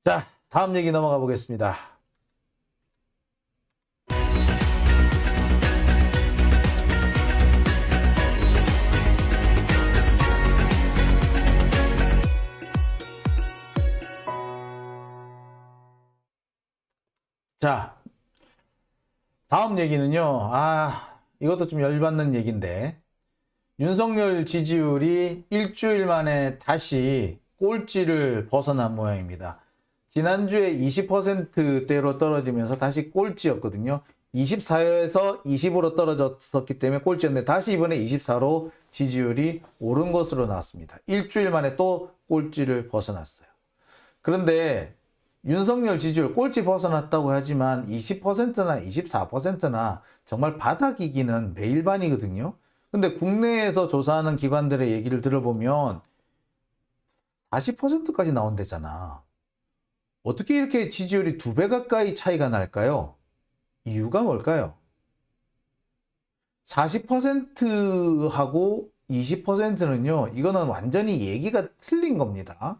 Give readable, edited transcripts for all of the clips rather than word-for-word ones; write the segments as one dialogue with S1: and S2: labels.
S1: 자, 다음 얘기 넘어가 보겠습니다. 자, 다음 얘기는요. 이것도 좀 열받는 얘기인데, 윤석열 지지율이 일주일 만에 다시 꼴찌를 벗어난 모양입니다. 지난주에 20%대로 떨어지면서 다시 꼴찌였거든요. 24에서 20으로 떨어졌기 때문에 꼴찌였는데 다시 이번에 24로 지지율이 오른 것으로 나왔습니다. 일주일 만에 또 꼴찌를 벗어났어요. 그런데 윤석열 지지율 꼴찌 벗어났다고 하지만 20%나 24%나 정말 바닥이기는 매일반이거든요. 근데 국내에서 조사하는 기관들의 얘기를 들어보면 40%까지 나온대잖아. 어떻게 이렇게 지지율이 2배 가까이 차이가 날까요? 이유가 뭘까요? 40%하고 20%는요, 이거는 완전히 얘기가 틀린 겁니다.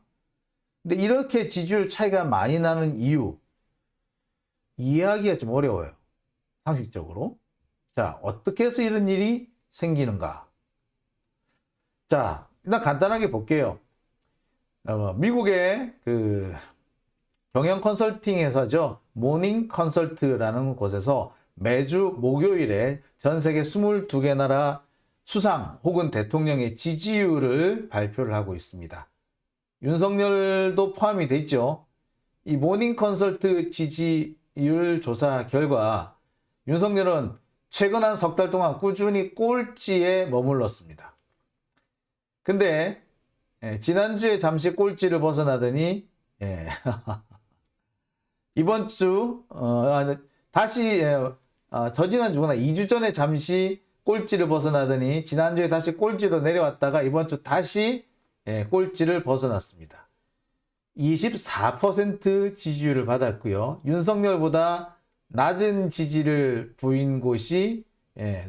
S1: 근데 이렇게 지지율 차이가 많이 나는 이유, 이해하기가 좀 어려워요. 상식적으로. 자, 어떻게 해서 이런 일이 생기는가? 자, 일단 간단하게 볼게요. 미국의 경영 컨설팅 회사죠. 모닝 컨설트라는 곳에서 매주 목요일에 전 세계 22개 나라 수상 혹은 대통령의 지지율을 발표를 하고 있습니다. 윤석열도 포함이 돼 있죠. 이 모닝 컨설트 지지율 조사 결과 윤석열은 최근 한 석 달 동안 꾸준히 꼴찌에 머물렀습니다. 근데 지난주에 잠시 꼴찌를 벗어나더니 이번 주 다시 저지난주구나 2주 전에 잠시 꼴찌를 벗어나더니 지난주에 다시 꼴찌로 내려왔다가 이번 주 다시 꼴찌를 벗어났습니다. 24% 지지율을 받았고요. 윤석열보다 낮은 지지를 보인 곳이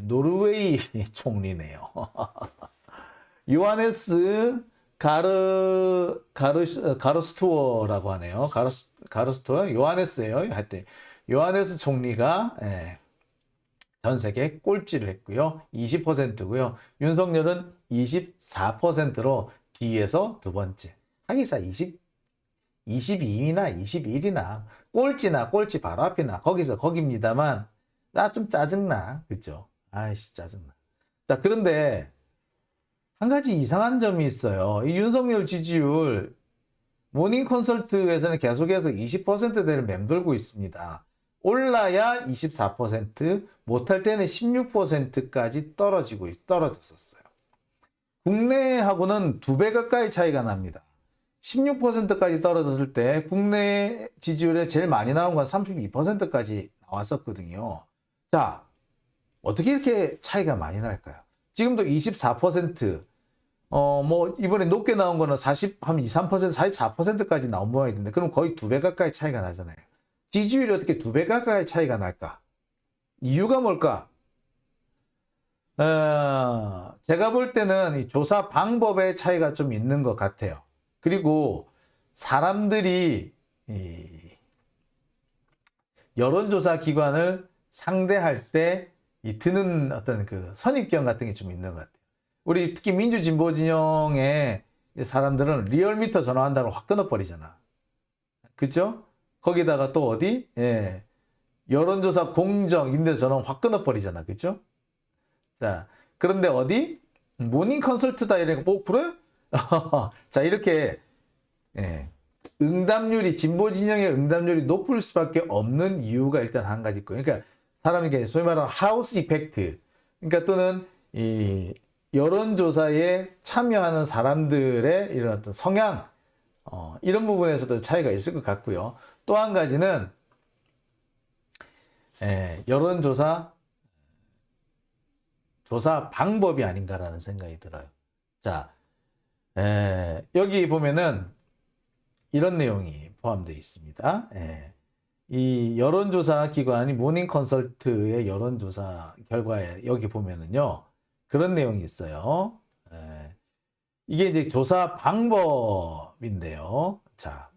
S1: 노르웨이 총리네요. 요하네스 가르스토어라고 하네요. 가르스토어 요하네스예요. 하여튼 요하네스 총리가 전 세계 꼴찌를 했고요. 20%고요. 윤석열은 24%로 뒤에서 두 번째. 하기사 22위나 21위나 꼴찌나 꼴찌 바로 앞이나 거기서 거깁니다만 나 좀 짜증나. 그죠? 아이씨 짜증나. 자, 그런데 한 가지 이상한 점이 있어요. 이 윤석열 지지율 모닝 컨설트에서는 계속해서 20%대를 맴돌고 있습니다. 올라야 24%, 못할 때는 16%까지 떨어졌었어요. 국내하고는 2배 가까이 차이가 납니다. 16%까지 떨어졌을 때 국내 지지율에 제일 많이 나온 건 32%까지 나왔었거든요. 자, 어떻게 이렇게 차이가 많이 날까요? 지금도 24%, 이번에 높게 나온 거는 한 2, 3%, 44%까지 나온 모양이던데, 그럼 거의 2배 가까이 차이가 나잖아요. 지지율이 어떻게 2배 가까이 차이가 날까? 이유가 뭘까? 제가 볼 때는 이 조사 방법의 차이가 좀 있는 것 같아요. 그리고 사람들이 여론조사 기관을 상대할 때 드는 어떤 선입견 같은 게 좀 있는 것 같아요. 우리 특히 민주진보 진영의 사람들은 리얼미터 전화한다고 확 끊어버리잖아. 그죠? 거기다가 또 어디? 여론조사 공정, 임대 전화 확 끊어버리잖아. 그죠? 자, 그런데 어디? 모닝 컨설트다 이러니까, 그래? 자, 이렇게, 응답률이, 진보 진영의 응답률이 높을 수밖에 없는 이유가 일단 한 가지 있고요. 그러니까, 사람에게 소위 말하는 하우스 이펙트. 그러니까 또는 이 여론조사에 참여하는 사람들의 이런 어떤 성향, 이런 부분에서도 차이가 있을 것 같고요. 또 한 가지는, 여론조사, 조사 방법이 아닌가라는 생각이 들어요. 자, 여기 보면은 이런 내용이 포함되어 있습니다. 이 여론조사 기관이 모닝 컨설트의 여론조사 결과에 여기 보면은요, 그런 내용이 있어요. 이게 이제 조사 방법인데요. 자,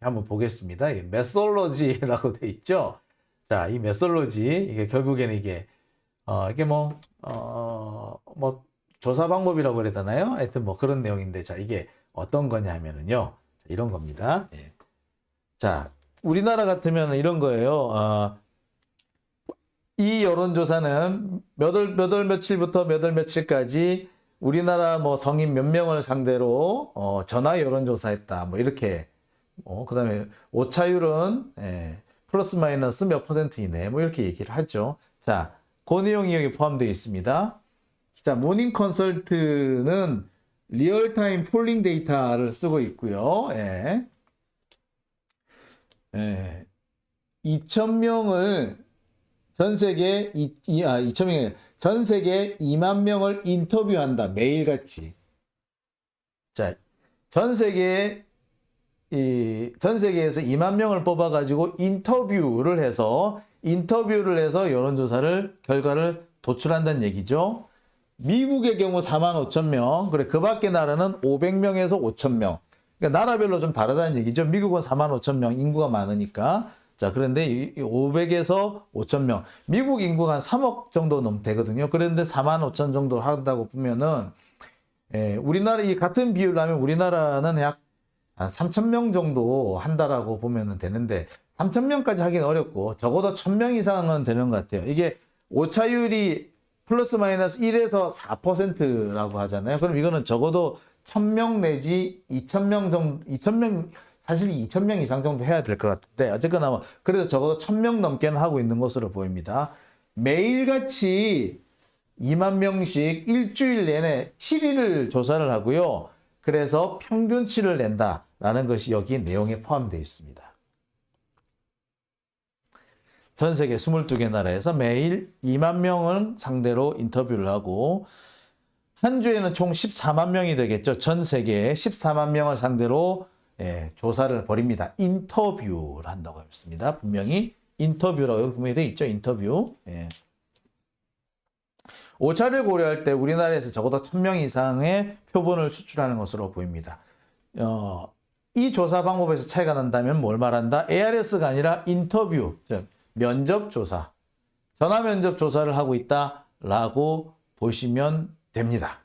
S1: 한번 보겠습니다. 이 메솔로지라고 돼 있죠. 자, 이 메솔로지 이게 결국에는 이게 뭐 조사 방법이라고 그래야 되나요? 하여튼 뭐 그런 내용인데, 자, 이게 어떤 거냐 하면은요, 자, 이런 겁니다. 예. 자, 우리나라 같으면 이런 거예요. 이 여론조사는 몇 월 며칠부터 몇 월 며칠까지 우리나라 뭐 성인 몇 명을 상대로 전화 여론조사했다. 뭐 이렇게. 그다음에 오차율은 플러스 마이너스 몇 퍼센트 이내. 뭐 이렇게 얘기를 하죠. 자, 그 내용이 여기 포함되어 있습니다. 자, 모닝 컨설트는 리얼타임 폴링 데이터를 쓰고 있고요. 2,000명을 전 세계 2,000명 전 세계 2만 명을 인터뷰한다. 매일같이. 자, 전 세계에서 2만 명을 뽑아 가지고 인터뷰를 해서 여론조사를 결과를 도출한다는 얘기죠. 미국의 경우 45,000명, 그래 그 밖의 나라는 500명에서 5,000명. 그러니까 나라별로 좀 다르다는 얘기죠. 미국은 45,000명, 인구가 많으니까. 자, 그런데 500에서 5,000명. 미국 인구가 한 3억 정도 되거든요. 그런데 45,000 정도 한다고 보면은, 우리나라, 이 같은 비율로 하면 우리나라는 약 3,000명 정도 한다라고 보면 되는데, 3,000명까지 하긴 어렵고, 적어도 1,000명 이상은 되는 것 같아요. 이게 오차율이 플러스 마이너스 1에서 4%라고 하잖아요. 그럼 이거는 적어도 1,000명 내지 2,000명 정도, 2,000명, 사실 2,000명 이상 정도 해야 될 것 같은데, 어쨌거나 뭐, 그래도 적어도 1,000명 넘게는 하고 있는 것으로 보입니다. 매일같이 2만 명씩 일주일 내내 7일을 조사를 하고요. 그래서 평균치를 낸다라는 것이 여기 내용에 포함되어 있습니다. 전 세계 22개 나라에서 매일 2만 명을 상대로 인터뷰를 하고, 한 주에는 총 14만 명이 되겠죠. 전 세계에 14만 명을 상대로 조사를 벌입니다. 인터뷰를 한다고 했습니다. 분명히 인터뷰라고 분명히 되어 있죠. 인터뷰. 오차를 고려할 때 우리나라에서 적어도 1,000명 이상의 표본을 추출하는 것으로 보입니다. 이 조사 방법에서 차이가 난다면 뭘 말한다? ARS가 아니라 인터뷰, 즉 면접조사, 전화 면접조사를 하고 있다라고 보시면 됩니다.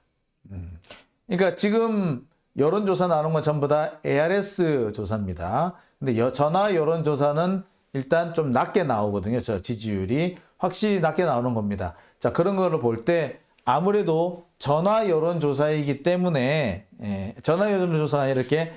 S1: 그러니까 지금 여론조사 나오는 건 전부 다 ARS 조사입니다. 근데 전화 여론조사는 일단 좀 낮게 나오거든요. 저 지지율이 확실히 낮게 나오는 겁니다. 자, 그런 거를 볼 때 아무래도 전화 여론조사이기 때문에 전화 여론조사가 이렇게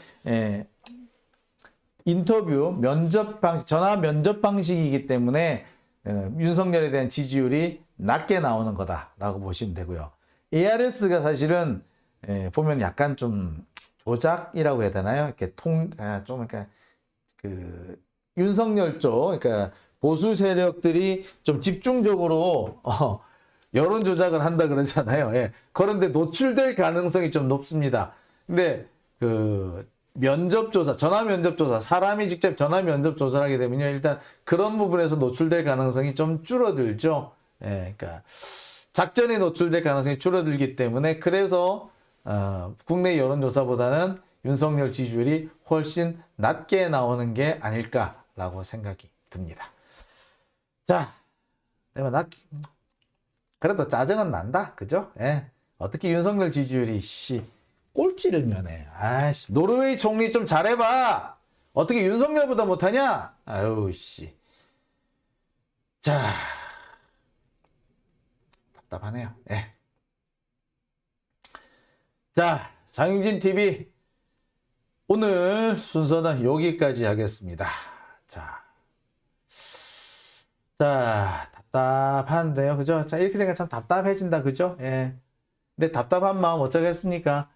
S1: 인터뷰 면접 방식, 전화 면접 방식이기 때문에 윤석열에 대한 지지율이 낮게 나오는 거다라고 보시면 되고요. ARS가 사실은 보면 약간 좀 조작이라고 해야 되나요? 이렇게 그러니까 그 윤석열 쪽, 그러니까 보수 세력들이 좀 집중적으로 여론 조작을 한다 그러잖아요. 그런데 노출될 가능성이 좀 높습니다. 근데 그 면접조사, 전화 면접조사, 사람이 직접 전화 면접조사를 하게 되면요, 일단 그런 부분에서 노출될 가능성이 좀 줄어들죠. 그러니까 작전에 노출될 가능성이 줄어들기 때문에, 그래서 국내 여론조사보다는 윤석열 지지율이 훨씬 낮게 나오는 게 아닐까라고 생각이 듭니다. 자, 그래도 짜증은 난다, 그죠? 어떻게 윤석열 지지율이 꼴찌를 면해? 아이씨, 노르웨이 총리 좀 잘해봐. 어떻게 윤석열보다 못하냐? 아유 씨. 자, 답답하네요. 자, 장윤진 TV 오늘 순서는 여기까지 하겠습니다. 자, 답답한데요, 그죠? 자, 이렇게 되니까 참 답답해진다, 그죠? 근데 답답한 마음 어쩌겠습니까?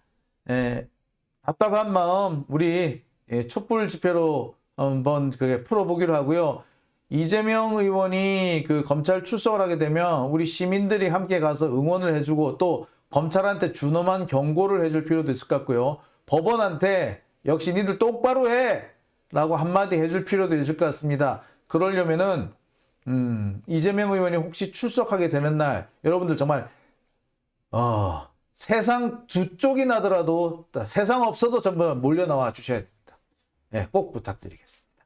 S1: 답답한 마음 우리 촛불 집회로 한번 그게 풀어보기로 하고요. 이재명 의원이 그 검찰 출석을 하게 되면 우리 시민들이 함께 가서 응원을 해주고, 또 검찰한테 준엄한 경고를 해줄 필요도 있을 것 같고요. 법원한테 역시 니들 똑바로 해! 라고 한마디 해줄 필요도 있을 것 같습니다. 그러려면은 이재명 의원이 혹시 출석하게 되는 날, 여러분들 정말 세상 두 쪽이 나더라도, 세상 없어도 전부 몰려 나와 주셔야 됩니다. 예, 꼭 부탁드리겠습니다.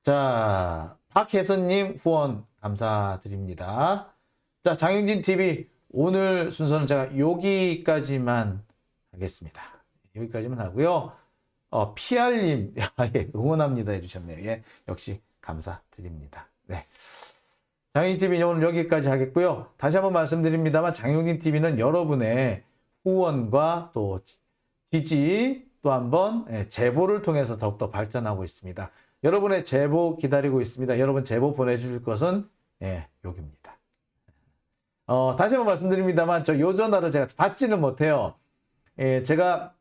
S1: 자, 박혜선님 후원 감사드립니다. 자, 장윤진 TV 오늘 순서는 제가 여기까지만 하겠습니다. 여기까지만 하고요. PR님 예, 응원합니다 해주셨네요. 예, 역시 감사드립니다. 네. 장윤진 TV 오늘 여기까지 하겠고요. 다시 한번 말씀드립니다만 장윤진 TV는 여러분의 후원과 또 지지 또 한번 제보를 통해서 더욱더 발전하고 있습니다. 여러분의 제보 기다리고 있습니다. 여러분 제보 보내주실 것은 여기입니다. 다시 한번 말씀드립니다만 저 요 전화를 제가 받지는 못해요. 제가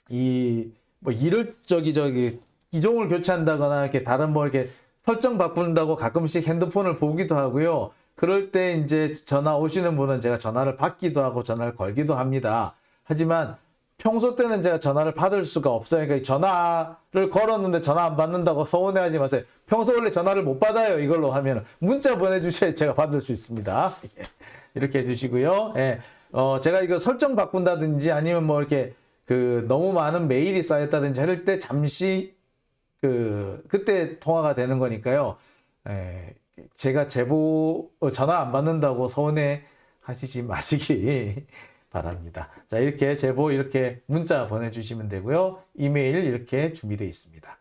S1: 이를 기종을 교체한다거나 이렇게 다른 이렇게 설정 바꾼다고 가끔씩 핸드폰을 보기도 하고요. 그럴 때 이제 전화 오시는 분은 제가 전화를 받기도 하고 전화를 걸기도 합니다. 하지만 평소 때는 제가 전화를 받을 수가 없어요. 그러니까 전화를 걸었는데 전화 안 받는다고 서운해하지 마세요. 평소 원래 전화를 못 받아요. 이걸로 하면 문자 보내주셔야 제가 받을 수 있습니다. 이렇게 해주시고요. 제가 이거 설정 바꾼다든지 아니면 이렇게 너무 많은 메일이 쌓였다든지 할 때 잠시 그때 통화가 되는 거니까요. 제가 전화 안 받는다고 서운해 하시지 마시기 바랍니다. 자, 이렇게 제보 이렇게 문자 보내주시면 되고요. 이메일 이렇게 준비되어 있습니다.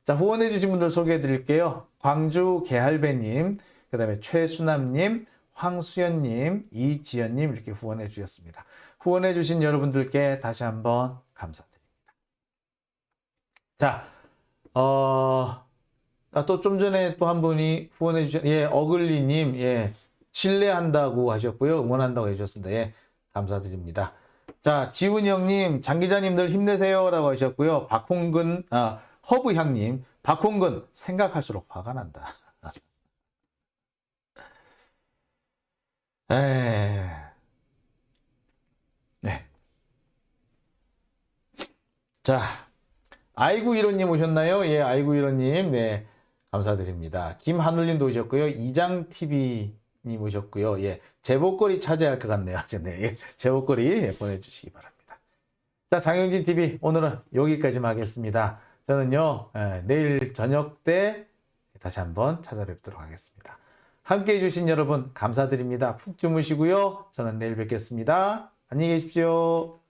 S1: 자, 후원해주신 분들 소개해 드릴게요. 광주 개할배님, 그 다음에 최수남님, 황수연님, 이지연님 이렇게 후원해 주셨습니다. 후원해 주신 여러분들께 다시 한번 감사드립니다. 자, 또 좀 전에 또 한 분이 후원해 주신, 어글리님, 신뢰한다고 하셨고요. 응원한다고 해주셨습니다. 감사드립니다. 자, 지훈형님, 장 기자님들 힘내세요 라고 하셨고요. 허브향님, 박홍근, 생각할수록 화가 난다. 네. 자, 아이고 이로님 오셨나요? 예, 아이고 이로님, 네, 감사드립니다. 김하늘님도 오셨고요. 이장TV님 오셨고요. 예, 제보거리 찾아야 할 것 같네요. 네, 제보거리 보내주시기 바랍니다. 자, 장윤진TV 오늘은 여기까지만 하겠습니다. 저는요, 내일 저녁 때 다시 한번 찾아뵙도록 하겠습니다. 함께 해주신 여러분 감사드립니다. 푹 주무시고요. 저는 내일 뵙겠습니다. 안녕히 계십시오.